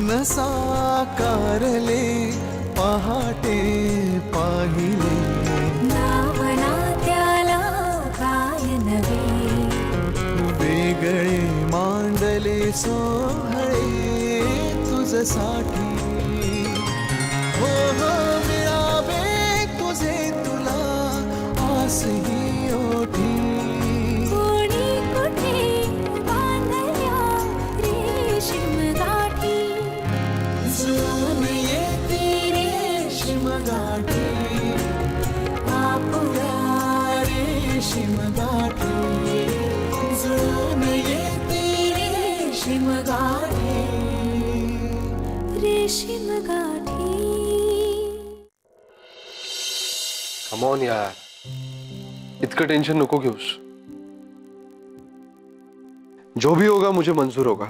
स्वप्न साकारले पहाटे पाहिले नावना त्याला काय नवे वेगळे मांडले सोहळे तुझसाठी हो हो मिळावे तुझे तुला आसही ओठी कोणी कुठे बांधल्या रेशीम गाठी जुळून येती रेशीम गाठी आपुल्या रेशीम गाठी जुळून येती रेशीम गाठी रेशीम गाठी. कम ऑन यार, इतकं टेंशन नको घेऊस. जो भी होगा मुझे मंजूर होगा.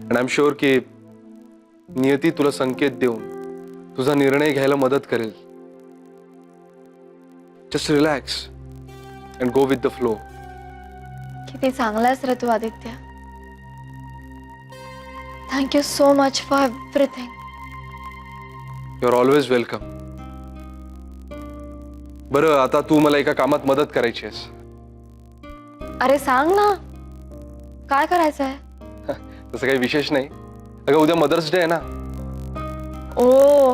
एंड आई एम श्योर की नियती तुला संकेत देऊन तुझा निर्णय घ्यायला मदत करेल. Just relax and go with the flow. किती चांगलाच रे तू Aditya. Thank you so much for everything. You are always welcome. बरं, आता तू मला एका कामात मदत करायची आहेस. अरे सांग ना, काय करायचंय? तसं काही विशेष नाही. अगं उद्या मदर्स डे आहे ना. ओ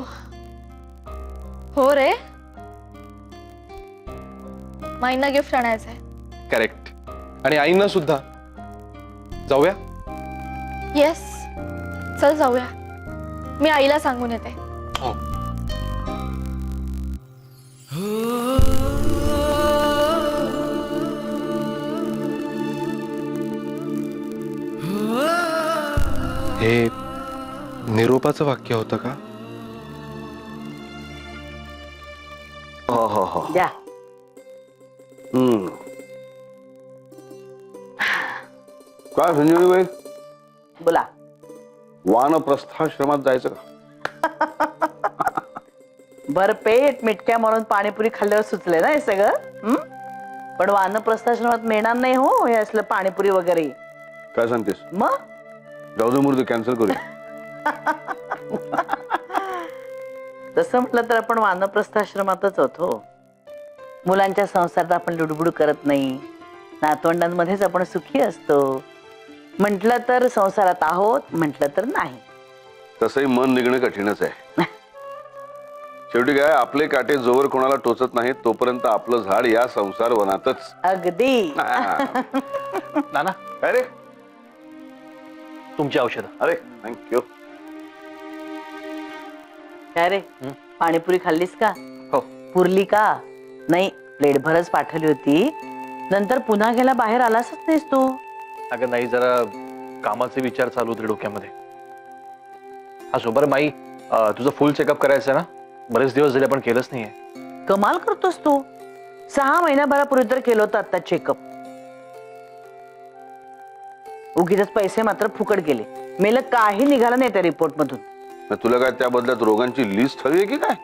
हो रे, माईंना गिफ्ट आणायचंय. करेक्ट. आणि आईंना सुद्धा. जाऊया? येस, चल जाऊया. मी आईला सांगून येते. हो. हे निरोपाचं वाक्य होतं का? हो हो हो द्या. काय संजीवनीबाई, बोला. वानप्रस्थाश्रमात जायचं का? भरपेट मिटक्या म्हणून पाणीपुरी खाल्ल्यावर सुचले ना हे सगळं. पण वानप्रस्थाश्रमात मिळणार नाही हो हे असलं पाणीपुरी वगैरे. काय सांगतेस? मग जाऊ दे, मूर्ती कॅन्सल करूया. तसं म्हटलं तर आपण वानप्रस्थाश्रमातच होतो. मुलांच्या संसारात आपण लुडबुड करत नाही. नातवंडांमध्येच आपण सुखी असतो. म्हटलं तर संसारात आहोत, म्हटलं तर नाही. तसंही मन निघणं कठीणच आहे. शेवटी काय, आपले काटे जोवर कोणाला टोचत नाहीत तोपर्यंत आपलं झाड या संसार वनातच. अगदी. नाना, काय रे? तुमची औषधं. अरे थँक्यू. काय रे, पाणीपुरी खाल्लीस का? हो. पुरली का? नाही, प्लेटभरच पाठवली होती. नंतर पुन्हा गेला बाहेर आलासच नाहीस तू. अगं नाही, जरा कामाचे विचार चालू होते डोक्यामध्ये. असो बरं माई, तुझं फुल चेकअप करायचं ना. बरेच दिवस झाले आपण केलंच नाहीये. कमाल करतोस तू. 6 महिन्याभरापूर्वी तर केलं होतं आता चेकअप. उगीच पैसे मात्र फुकट गेले. मेलं काही निघालं नाही त्या रिपोर्ट मधून. मग तुला काय त्या बदल्यात रोगांची लिस्ट हवी आहे की काय?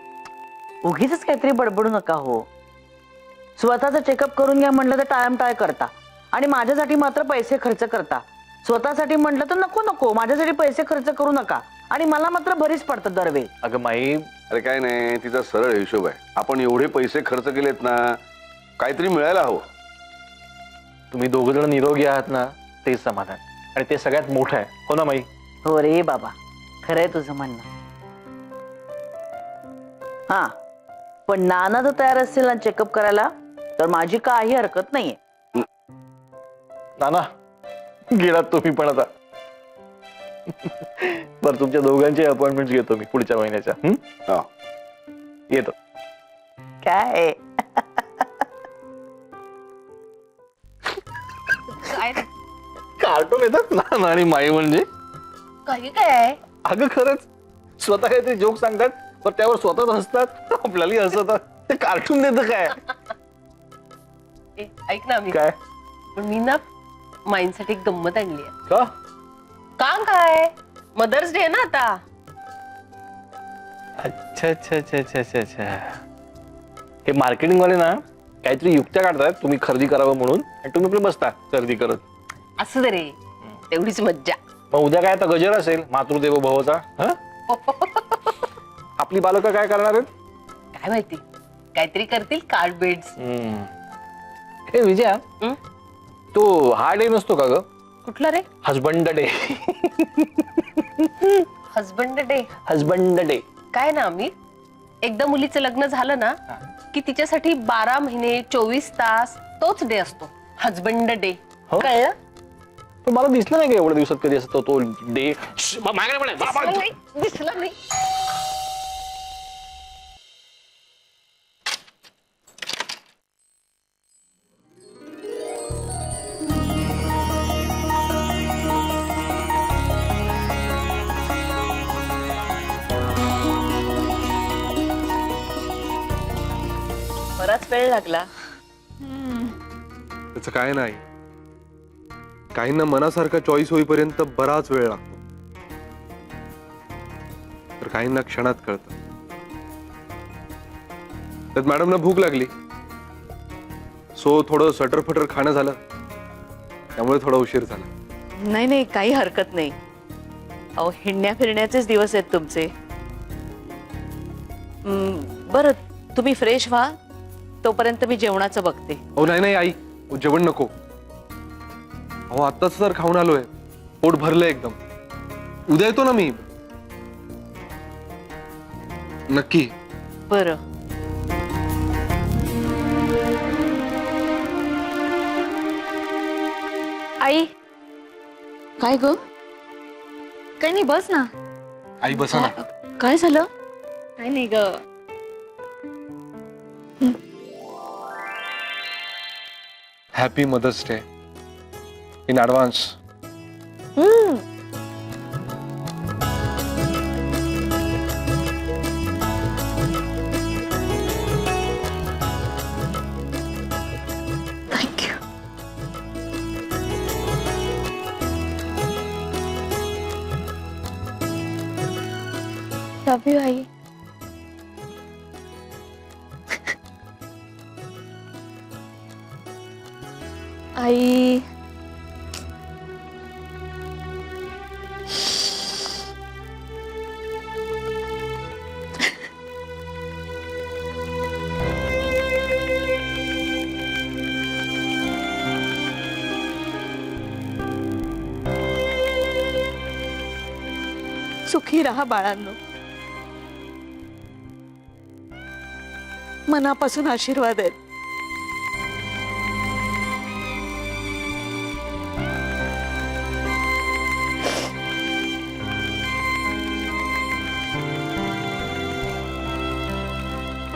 उगीच काहीतरी बडबडू नका हो. स्वतःचा चेकअप करून घ्या म्हटलं तर टाळमटाळ करता आणि माझ्यासाठी मात्र पैसे खर्च करता. स्वतःसाठी म्हटलं तर नको नको, माझ्यासाठी पैसे खर्च करू नका आणि मला मात्र भरीच पडतं दरवेळी. अगं माई, अरे काय नाही, तिचा सरळ हिशोब आहे. आपण एवढे पैसे खर्च केलेत ना, काहीतरी मिळायला हवं. तुम्ही दोघ जण निरोगी आहात ना, तेच समाधान. आणि ते सगळ्यात मोठं आहे. हो ना माई? हो रे बाबा, खरंय तुझं म्हणणं. हा, पण नाना जर तयार असतील ना चेकअप करायला तर माझी काही हरकत नाहीये. नाना, गेलात तुम्ही पण आता. बरं, तुमच्या दोघांचे अपॉइंटमेंट घेतो मी पुढच्या महिन्याच्या. हा, येतो. काय कार्टून येतात नाना आणि माई म्हणजे. काही काय? अगं खरंच, स्वतः काहीतरी जोक सांगतात पण त्यावर स्वतःच हसतात. आपल्याला हसतात. ते कार्टून देतं काय? ऐक ना, मी काय? पण मी ना माईंसाठी एक गंमत आणली आहे. का? काम काय, मदर्स डे ना आता. अच्छा अच्छा अच्छा अच्छा अच्छा अच्छा. हे मार्केटिंग वाले ना काहीतरी युक्त्या काढतात तुम्ही खरेदी करावं म्हणून, आणि तुम्ही आपलं बसता खरेदी करत. असं दे रे, तेवढीच मज्जा. मग उद्या काय तर गजर असेल मातृदेवो भवचा. हं? आपली बालकं काय करणार आहेत? काय माहिती, काहीतरी करतील कार्ड बेड्स. हे विजया, तो हा डे नसतो का ग, कुठला रे? Husband day. Husband day. Husband day काय ना आम्ही, एकदा मुलीचं लग्न झालं ना की तिच्यासाठी 12 महिने 24 तास तोच डे असतो, हजबंड डे. हो? काय पण मला दिसलं नाही का एवढ्या दिवसात कधी असतो तो डे. दिसला नाही. बराच वेळ लागला. त्याचं काय नाही, काहींना मनासारखा चॉईस होईपर्यंत बराच वेळ लागतो, तर काहींना क्षणात कळतं. त्यात मॅडमना भूक लागली, सो थोडं सटरफटर खाणं झालं, त्यामुळे थोडा उशीर झाला. नाही नाही, काही हरकत नाही. अहो, हिंडण्या फिरण्याचेच दिवस आहेत तुमचे. बरं, तुम्ही फ्रेश व्हा, तोपर्यंत मी जेवणाचं बघते. अहो नाही नाही आई, जेवण नको. अहो आत्ताच तर खाऊन आलोय, पोट भरलंय एकदम. उद्या येतो ना मी नक्की. बरं. आई, काय ग, काही नाही, बस ना. आई बसा ना. काय झालं? काही नाही ग. Happy mother's day in advance. Thank you. Love you आई. आई, सुखी राहा बाळांनो. मनापासून आशीर्वाद आहेत.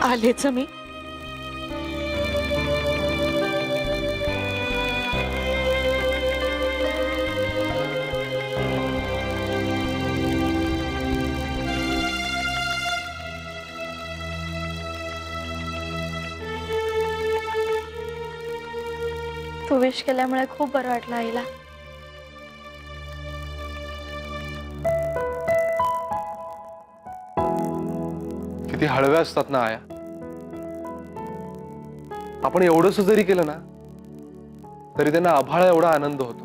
आलेच मी. तू विश केल्यामुळे खूप बरं वाटलं आईला. किती हळव्या असतात ना आया. आपण एवढंच जरी केलं ना तरी त्यांना आभाळा एवढा आनंद होतो.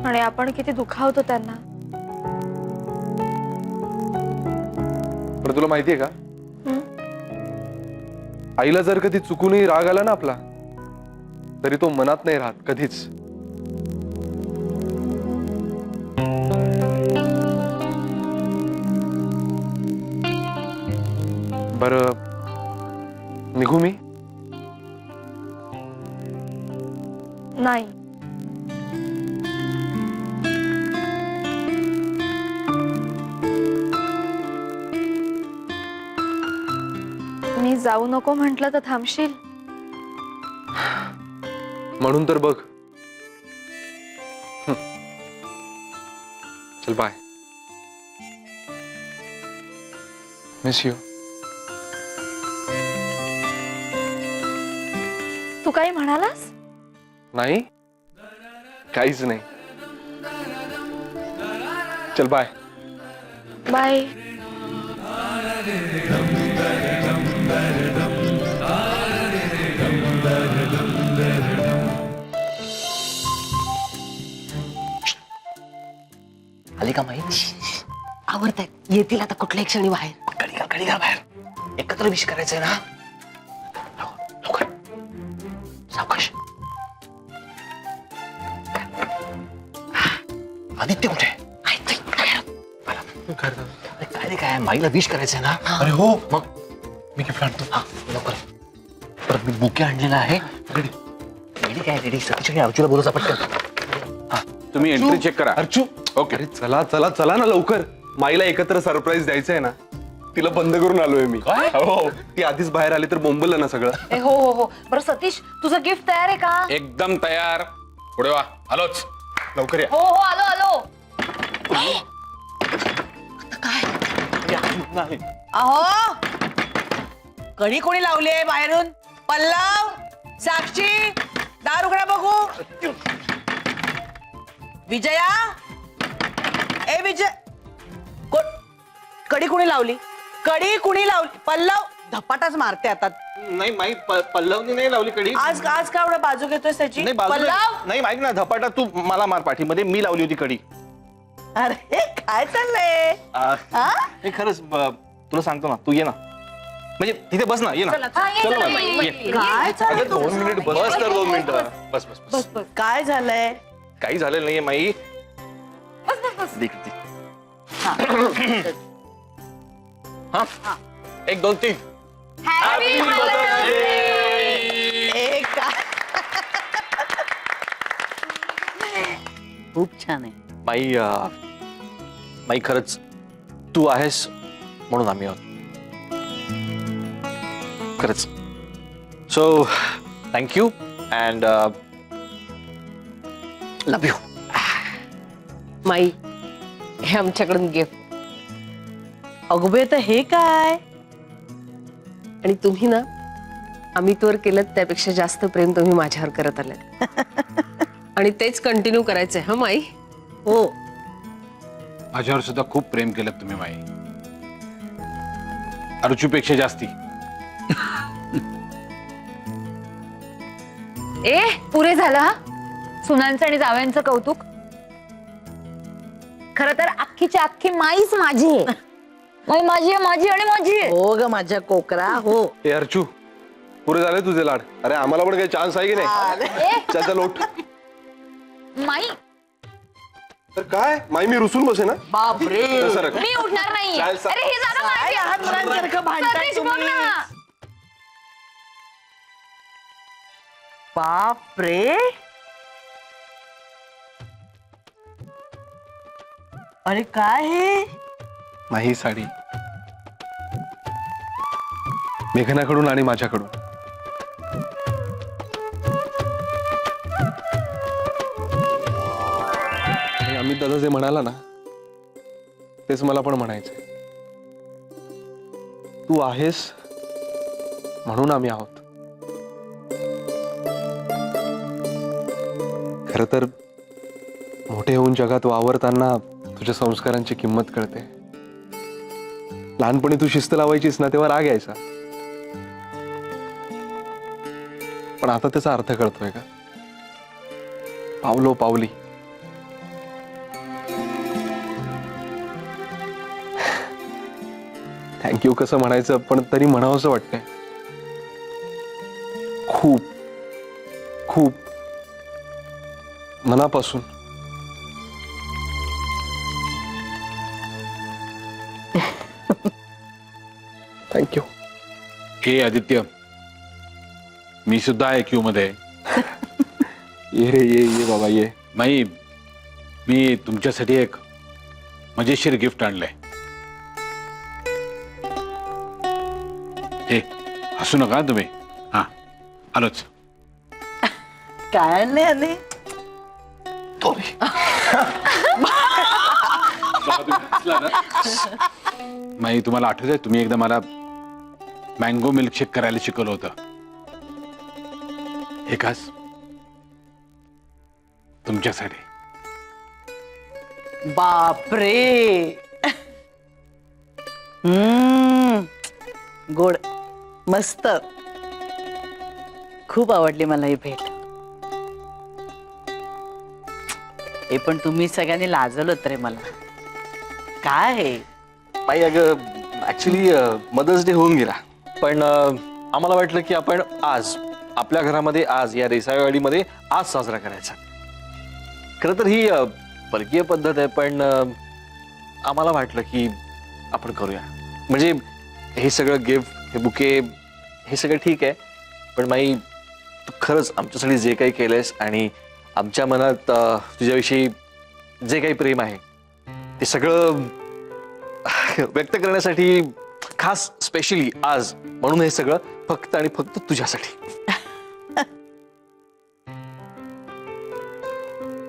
आणि आपण किती दुखावतो त्यांना. पण तुला माहितीये का, आईला जर कधी चुकूनही राग आला ना आपला, तरी तो मनात नाही राहत कधीच. बरं, निघू मी? नाही. मी जाऊ नको म्हटलं तर थांबशील? म्हणून तर बघ. चल बाय. Miss you. तू काही म्हणालास? नाही, काहीच नाही. चल बाय. बाय. आली का माई? आवडतायत, येतील आता कुठल्या क्षणी बाहेर. कडी घाल बाहेर. एकत्र विश करायचंय ना. लवकर सावकाश. आदित्य कुठे? काय माईला विश करायचंय ना. अरे हो, मग मी गिफ्ट आणतो. हा लवकर. परत मी बुके आणलेला आहे. रेडी काय रेडी? सतीश अर्जुला बोलवचा पटकन. तुम्ही एंट्री चेक करा. अर्चू ओके. अरे चला चला चला ना लवकर. माईला एकत्र सरप्राईज द्यायचं आहे ना. तिला बंद करून आलोय मी. हो, ती आधीच बाहेर आली तर बोंबलं ना सगळं. हो हो हो. बरं सतीश, तुझं गिफ्ट तयार आहे का? एकदम तयार. पुढे वा. आलोच. लवकर या. हो हो, आलो आलो. अहो कडी कोणी लावली आहे बाहेरून? पल्लव, साक्षी, दार उघडा बघू. विजया, ए विजय, कडी कुणी लावली? कडी कुणी लावली? पल्लव धपाटाच मारते आता. नाही माई पल्लवनी नाही लावली कडी. आज आज का एवढं बाजू घेतोय त्याची? नाही बाजूला पल्लव, नाही माईक ना धपाटा तू मला मार पाठीमध्ये. मी लावली होती कडी. अरे काय चाललंय? हा? हे खरंच तुला सांगतो ना, तू ये ना. म्हणजे तिथे बस ना, ये ना. चल ना बाई, ये. काय चाललंय? 2 मिनिट बस तर 2 मिनिटं. बस बस बस. काय झालंय? काही झालेलं नाहीये माई. देख ती. हा 1 2 3. ए, काय? खूप छान आहे. माई माई खरंच तू आहेस म्हणून आम्ही आहोत. खरंच. So thank you and love you. माई, हे आमच्याकडून गिफ्ट. अगोबे तर हे काय? आणि तुम्ही ना अमितवर केलं त्यापेक्षा जास्त प्रेम तुम्ही माझ्यावर करत आलात. आणि तेच कंटिन्यू करायचंय. हा माई. हो, माझ्यावर सुद्धा खूप प्रेम केलं तुम्ही माई. अर्चूपेक्षा जास्ती. ए पुरे झालं हा. सुनांचं आणि जावयांचं कौतुक. खर तर अख्खीच्या अख्खी माईच माझी आहे. माझी आहे, माझी आणि माझी आहे. हो ग माझ्या कोकरा. हो, ए अर्चू, पुरे झाले तुझे लाड. अरे आम्हाला पण काही चान्स आहे की नाही? त्याचा लोट. माई, तर काय माई मी रुसून बसे ना. बापरे. सरक. मी उठणार नाही. चाल, सा- अरे हे झालं काय माझी. लहान मुलांसारखं भांडताय सतीश, बघ तुम्ही? ना. बापरे. अरे काय हे? नाही साडी मेघनाकडून आणि माझ्याकडून. आणि अमित दादा जे म्हणाला ना तेच मला पण म्हणायचंय. तू आहेस म्हणून आम्ही आहोत. खर तर मोठे होऊन जगात वावरताना तुझ्या संस्कारांची किंमत कळते. लहानपणी तू शिस्त लावायचीस ना तेव्हा राग यायचा, पण आता त्याचा अर्थ कळतोय का? पावलो पावली. थँक्यू कसं म्हणायचं पण तरी म्हणावंसं वाटतंय. खूप खूप मनापासून. थँक्यू. हे आदित्य, मी सुद्धा आहे क्यू मध्ये. ये रे ये बाबा ये. माई, मी तुमच्यासाठी एक मजेशीर गिफ्ट आणलंय. हे हसू नका तुम्ही. हा आलोच. काय नाही. माई, तुम्हाला आठवत आहे तुम्ही एकदा मला मँगो मिल्कशेक करायला शिकवलं होतं. हे खास तुमच्यासाठी. बापरे. गोड, मस्त. खूप आवडली मला ही भेट. हे पण तुम्ही सगळ्यांनी लाजवलं रे मला. काय आहे? बाई अगं ऍक्च्युली मदर्स डे होऊन गेला पण आम्हाला वाटलं की आपण आज आपल्या घरामध्ये आज या रेसाईवाडीमध्ये आज साजरा करायचा. खरं तर ही परकीय पद्धत आहे पण आम्हाला वाटलं की आपण करूया. म्हणजे हे सगळं गिफ्ट हे बुके हे सगळं ठीक आहे पण माई तू खरंच आमच्यासाठी जे काही केलंयस आणि आमच्या मनात तुझ्याविषयी जे काही प्रेम आहे ते सगळं व्यक्त करण्यासाठी खास स्पेशली आज म्हणून हे सगळं फक्त आणि फक्त तुझ्यासाठी.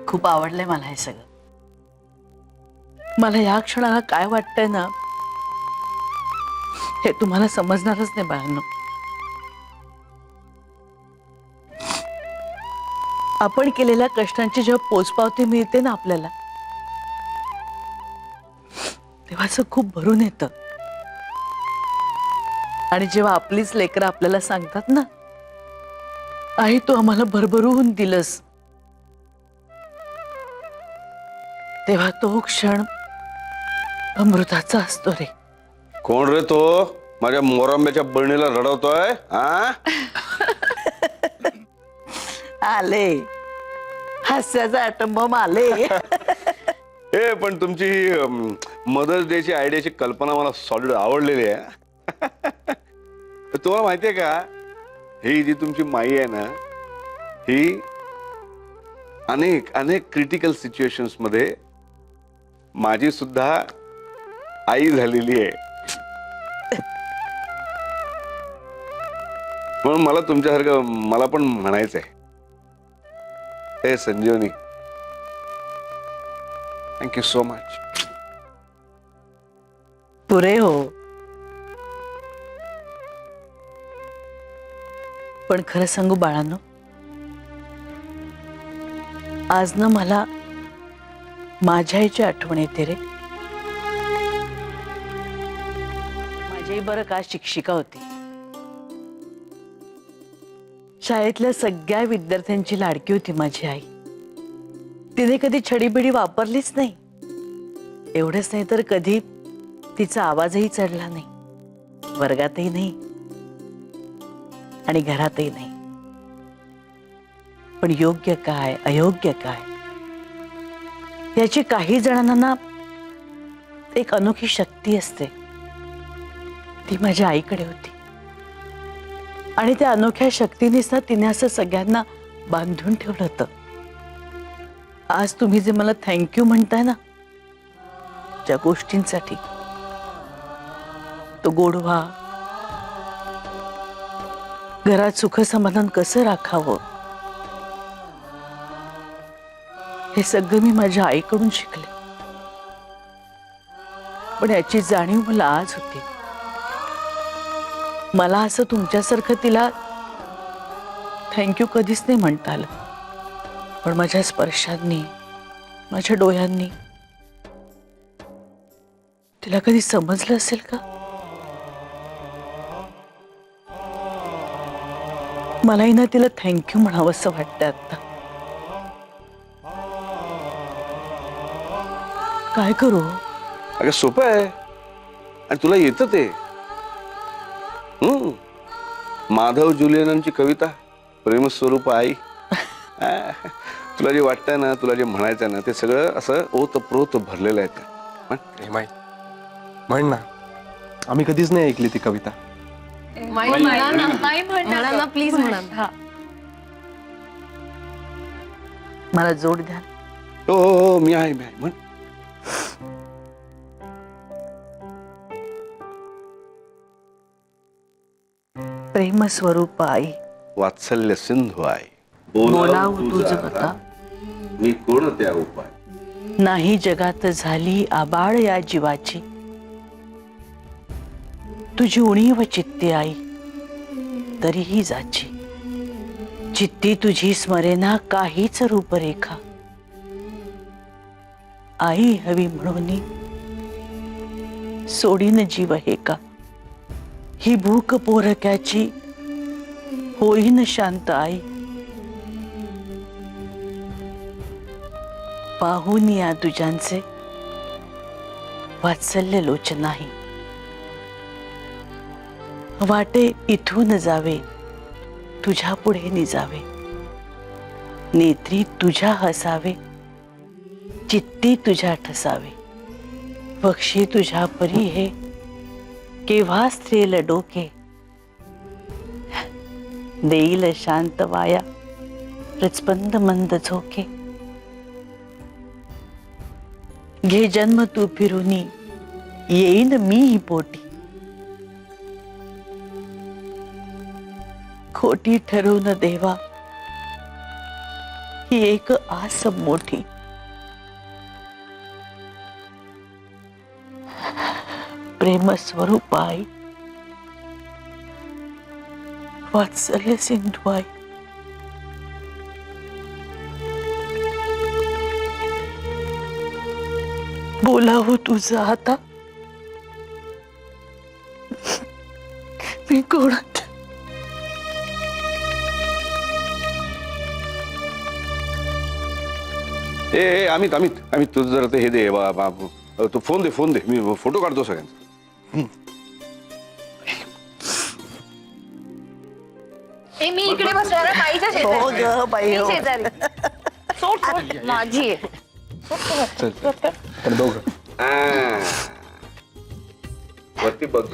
खूप आवडलंय मला हे सगळं. मला या क्षणाला काय वाटतंय ना हे तुम्हाला समजणारच नाही बाळांनो. आपण केलेल्या कष्टांची जेव्हा पोचपावती मिळते ना आपल्याला तेव्हा असं खूप भरून येतं. आणि जेव्हा आपलीच लेकरं आपल्याला सांगतात ना आई तू आम्हाला भरभरून दिलंस तेव्हा तो क्षण अमृताचा असतो रे. कोण रे तो माझ्या मोरांब्याच्या बहिणीला रडवतोय? हा आले हास्याचा ॲटम बॉम्ब आले. हे पण तुमची मदर्स डेची आयडियाची कल्पना मला सॉलिड आवडलेली आहे. तुम्हाला माहितीये का ही जी तुमची माई आहे ना ही अनेक अनेक क्रिटिकल सिच्युएशन्स मध्ये माझी सुद्धा आई झालेली आहे. म्हणून मला तुमच्यासारखं मला पण म्हणायचंय हे संजीवनी थँक्यू सो मच. पुरे हो पण खरं सांगू बाळांनो आज ना मला माझ्या आईची आठवण येते रे. माझी आई बरं का शिक्षिका होती. शाळेतल्या सगळ्या विद्यार्थ्यांची लाडकी होती माझी आई. तिने कधी छडीबिडी वापरलीच नाही. एवढंच नाही तर कधी तिचा आवाजही चढला नाही. वर्गातही नाही आणि घरातही नाही. पण योग्य काय अयोग्य काय याची काही जणांना एक अनोखी शक्ती असते. ती माझ्या आईकडे होती आणि त्या अनोख्या शक्तीनेच ना तिने असं सगळ्यांना बांधून ठेवलं होतं. आज तुम्ही जे मला थँक्यू म्हणताय ना ज्या गोष्टींसाठी तो गोडवा घरात सुख समाधान कसं राखावं हे सगळं मी माझ्या आईकडून शिकले. पण याची जाणीव मला आज होती. मला असं तुमच्यासारखं तिला थँक्यू कधीच नाही म्हणता आलं. पण माझ्या स्पर्शांनी माझ्या डोळ्यांनी तिला कधी समजलं असेल का? मलाही ना तिला थँक्यू म्हणावं असं वाटतं आता. काय करू? अगं सोपं आहे आणि तुला येतं ते. माधव जुलियनांची कविता प्रेमस्वरूप आई. तुला जे वाटतंय ना तुला जे म्हणायचं ना ते सगळं असं ओतप्रोत भरलेलं आहे. हे माई म्हण ना. आम्ही कधीच नाही ऐकली ती कविता. म्हणा ना प्लीज म्हणा. मला जोड द्या. हो हो हो मी आहे म्हण. प्रेमस्वरूप आई वात्सल्य सिंधू आई बोलावू तुझं कथा मी कोण त्या उपाय. नाही जगात झाली आबाळ या जीवाची तुझी उणीव चित्ती आई तरीही जाची. चित्ती तुझी स्मरेना काहीच रूपरेखा आई हवी म्हणून सोडीन जीव हे का. ही भूक पोरक्याची होईन शांत आई. पाहून या तुझ्यांचे वात्सल्य लोचनाही. वाटे इथून जावे तुझ्या पुढे निजावे, नेत्री तुझ्या हसावे, चित्ती तुझ्या ठसावे, वक्षी तुझ्या परी हे केव्हा स्त्रेल डोके, देईल शांत वाया रचपंद मंद झोके. घे जन्म तू फिरुनी येईन मी पोटी, खोटी ठरवून देवा ही एक आस मोठी. प्रेम स्वरूप आई, वात्सल्य सिंधू आई. बोलावं तुझं आता मी कोणात. ए अमित अमित अमित तुझं जरा ते हे दे तो फोन दे मी फोटो काढतो सगळ्यांचा. मी इकडे बसणार आहे, बाईच्या शेजारी. हो ग बाई, हो. मी शेजारी. सोड, सोड, माझी आहे. चल पण दोघं वरती बघ.